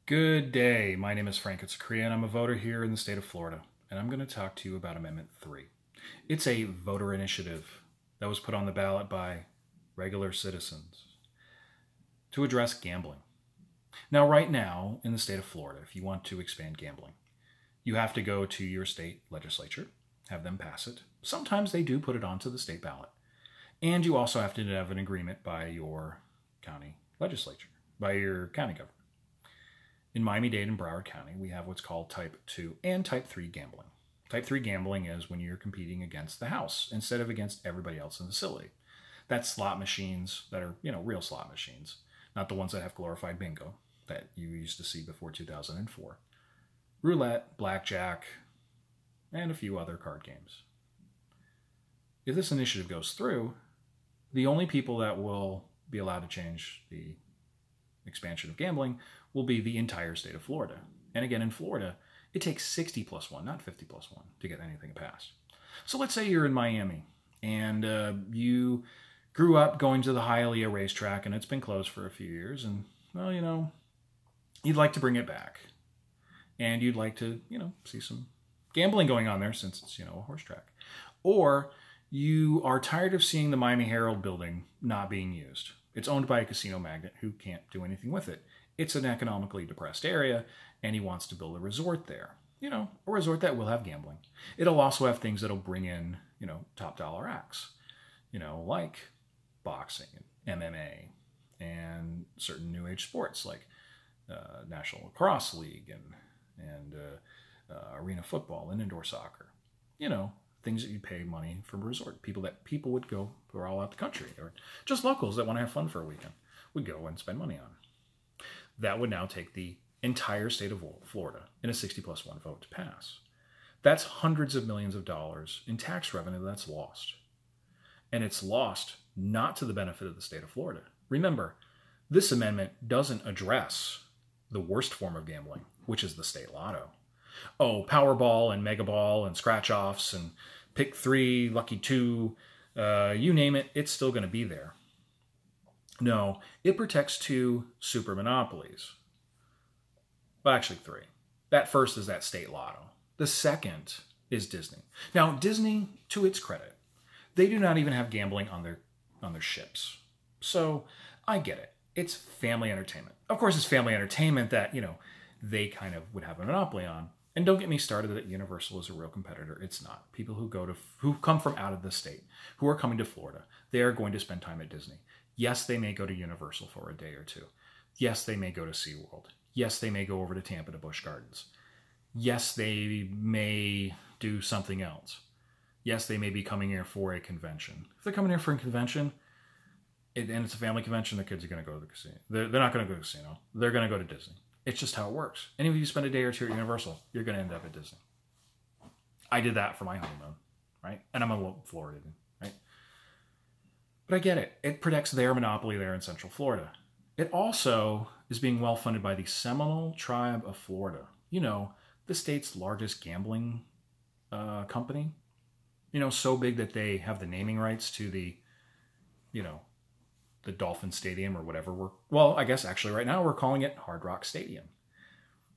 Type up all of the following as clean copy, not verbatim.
Good day. My name is Frank Itzakria, and I'm a voter here in the state of Florida. And I'm going to talk to you about Amendment 3. It's a voter initiative that was put on the ballot by regular citizens to address gambling. Now, right now in the state of Florida, if you want to expand gambling, you have to go to your state legislature, have them pass it. Sometimes they do put it onto the state ballot. And you also have to have an agreement by your county legislature, by your county government. In Miami-Dade and Broward County, we have what's called Type 2 and Type 3 gambling. Type 3 gambling is when you're competing against the house instead of against everybody else in the facility. That's slot machines that are, real slot machines, not the ones that have glorified bingo that you used to see before 2004. Roulette, blackjack, and a few other card games. If this initiative goes through, the only people that will be allowed to change the expansion of gambling will be the entire state of Florida. And again, in Florida, it takes 60 plus 1, not 50 plus 1, to get anything passed. So let's say you're in Miami and you grew up going to the Hialeah racetrack and it's been closed for a few years and, you'd like to bring it back. And you'd like to, see some gambling going on there since it's, a horse track. Or you are tired of seeing the Miami Herald building not being used. It's owned by a casino magnate who can't do anything with it. It's an economically depressed area, and he wants to build a resort there. A resort that will have gambling. It'll also have things that'll bring in, top dollar acts, like boxing and MMA and certain new age sports like National Lacrosse League and arena football and indoor soccer. Things that you pay money for a resort. People would go who are all out the country, or just locals that want to have fun for a weekend would go and spend money on. That would now take the entire state of Florida in a 60 plus 1 vote to pass. That's hundreds of millions of dollars in tax revenue that's lost. And it's lost not to the benefit of the state of Florida. Remember, this amendment doesn't address the worst form of gambling, which is the state lotto. Oh, Powerball and Megaball and scratch-offs and Pick 3, Lucky 2, you name it, it's still going to be there. No, it protects 2 super monopolies. Well, actually 3. That first is that state lotto. The second is Disney. Now, Disney, to its credit, they do not even have gambling on their ships. So I get it. It's family entertainment. Of course, it's family entertainment that, they kind of would have a monopoly on. And don't get me started that Universal is a real competitor. It's not. People who come from out of the state, who are coming to Florida, they are going to spend time at Disney. Yes, they may go to Universal for a day or two. Yes, they may go to SeaWorld. Yes, they may go over to Tampa to Busch Gardens. Yes, they may do something else. Yes, they may be coming here for a convention. If they're coming here for a convention, and it's a family convention, the kids are going to go to the casino. They're not going to go to the casino. They're going to go to Disney. It's just how it works. And if you spend a day or two at Universal, you're going to end up at Disney. I did that for my honeymoon, right? And I'm a Floridian, right? But I get it. It protects their monopoly there in Central Florida. It also is being well funded by the Seminole Tribe of Florida. The state's largest gambling company. So big that they have the naming rights to the Dolphin Stadium or whatever I guess actually right now we're calling it Hard Rock Stadium.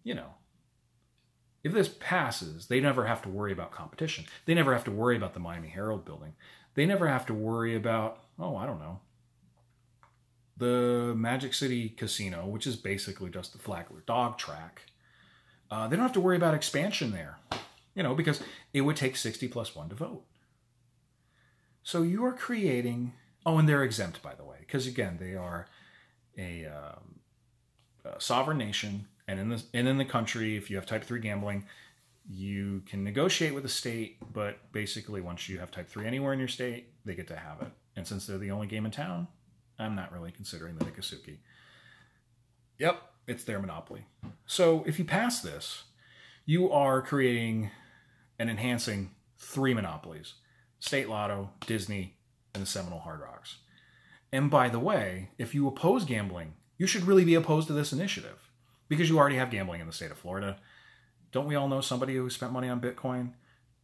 If this passes, they never have to worry about competition. They never have to worry about the Miami Herald building. They never have to worry about, the Magic City Casino, which is basically just the Flagler Dog Track. They don't have to worry about expansion there, because it would take 60 plus 1 to vote. So you are creating... Oh, and they're exempt, by the way, because again, they are a sovereign nation, and in the country, if you have Type 3 gambling, you can negotiate with the state, but basically, once you have Type 3 anywhere in your state, they get to have it. And since they're the only game in town, I'm not really considering the Miccosukee. Yep, it's their monopoly. So if you pass this, you are creating and enhancing 3 monopolies: state lotto, Disney, and the Seminole Hard Rocks. And by the way, if you oppose gambling, you should really be opposed to this initiative because you already have gambling in the state of Florida. Don't we all know somebody who spent money on Bitcoin?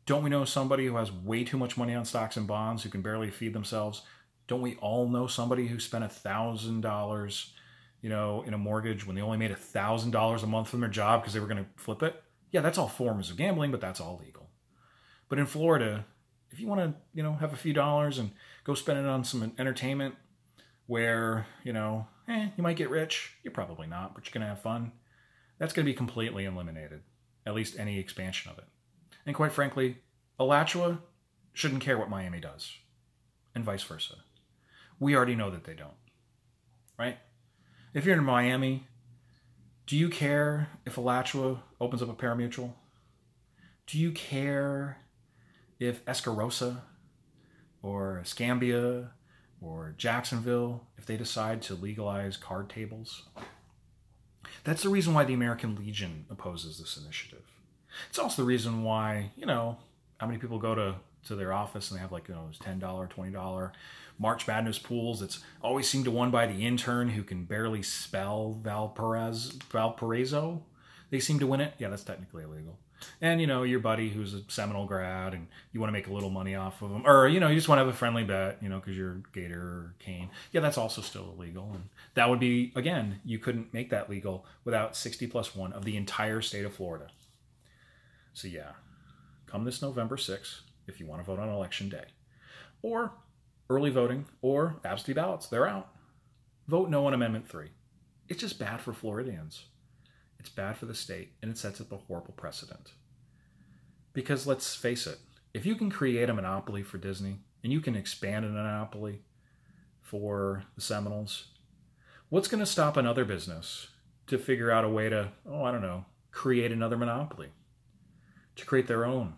Don't we know somebody who has way too much money on stocks and bonds who can barely feed themselves? Don't we all know somebody who spent $1,000 in a mortgage when they only made $1,000 a month from their job because they were going to flip it. Yeah, that's all forms of gambling, but that's all legal. But in Florida, if you want to, have a few dollars and go spend it on some entertainment where, you might get rich. You're probably not, but you're going to have fun. That's going to be completely eliminated, at least any expansion of it. And quite frankly, Alachua shouldn't care what Miami does, and vice versa. We already know that they don't, right? If you're in Miami, do you care if Alachua opens up a parimutuel? Do you care if Escarosa or Escambia or Jacksonville, if they decide to legalize card tables? That's the reason why the American Legion opposes this initiative. It's also the reason why, how many people go to their office and they have those $10, $20 March Madness pools that's always seem to won by the intern who can barely spell Valparaiso. They seem to win it. Yeah, that's technically illegal. And, your buddy who's a Seminole grad and you want to make a little money off of them. Or, you just want to have a friendly bet, because you're Gator or Cane. Yeah, that's also still illegal. And that would be, again, you couldn't make that legal without 60+1 of the entire state of Florida. So, yeah, come this November 6th if you want to vote on Election Day. Or early voting or absentee ballots. They're out. Vote no on Amendment 3. It's just bad for Floridians. It's bad for the state, and it sets up a horrible precedent. Because let's face it, if you can create a monopoly for Disney, and you can expand a monopoly for the Seminoles, what's going to stop another business to figure out a way to, create another monopoly? To create their own,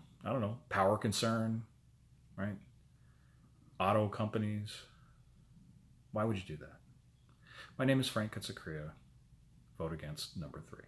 power concern, right? Auto companies. Why would you do that? My name is Frank Katsakria. Vote against number 3.